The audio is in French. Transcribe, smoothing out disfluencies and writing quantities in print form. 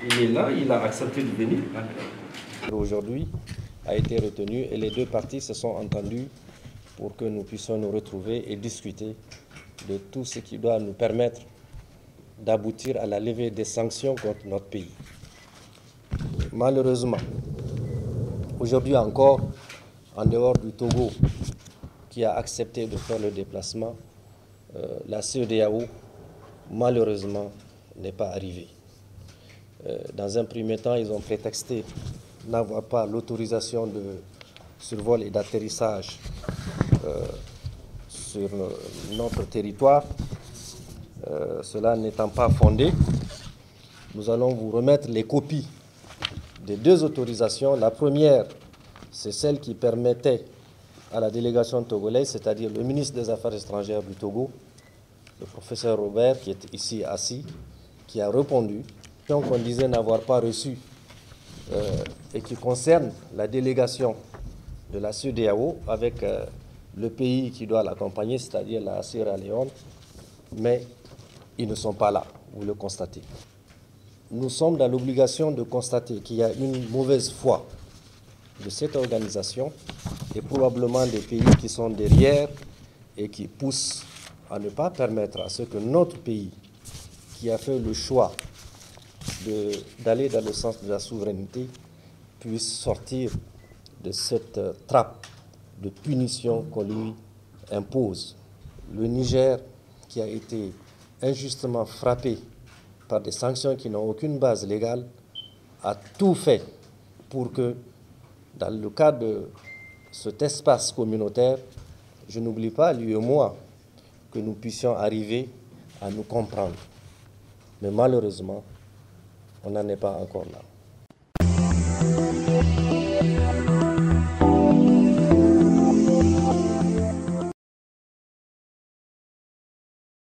Il est là, il a accepté de venir. Aujourd'hui a été retenu et les deux parties se sont entendues pour que nous puissions nous retrouver et discuter de tout ce qui doit nous permettre d'aboutir à la levée des sanctions contre notre pays. Malheureusement, aujourd'hui encore, en dehors du Togo, qui a accepté de faire le déplacement, la CEDEAO, malheureusement, n'est pas arrivée. Dans un premier temps, ils ont prétexté n'avoir pas l'autorisation de survol et d'atterrissage sur notre territoire. Cela n'étant pas fondé, nous allons vous remettre les copies des deux autorisations. La première, c'est celle qui permettait à la délégation togolaise, c'est-à-dire le ministre des Affaires étrangères du Togo, le professeur Robert, qui est ici assis, qui a répondu, qu'on disait n'avoir pas reçu, et qui concerne la délégation de la CEDEAO avec le pays qui doit l'accompagner, c'est-à-dire la Sierra Leone, mais ils ne sont pas là, vous le constatez. Nous sommes dans l'obligation de constater qu'il y a une mauvaise foi de cette organisation et probablement des pays qui sont derrière et qui poussent à ne pas permettre à ce que notre pays, qui a fait le choix d'aller dans le sens de la souveraineté, puisse sortir de cette trappe de punition qu'on lui impose. Le Niger, qui a été injustement frappé par des sanctions qui n'ont aucune base légale, a tout fait pour que, dans le cadre de cet espace communautaire, je n'oublie pas, lui et moi, que nous puissions arriver à nous comprendre. Mais malheureusement, on n'en est pas encore là.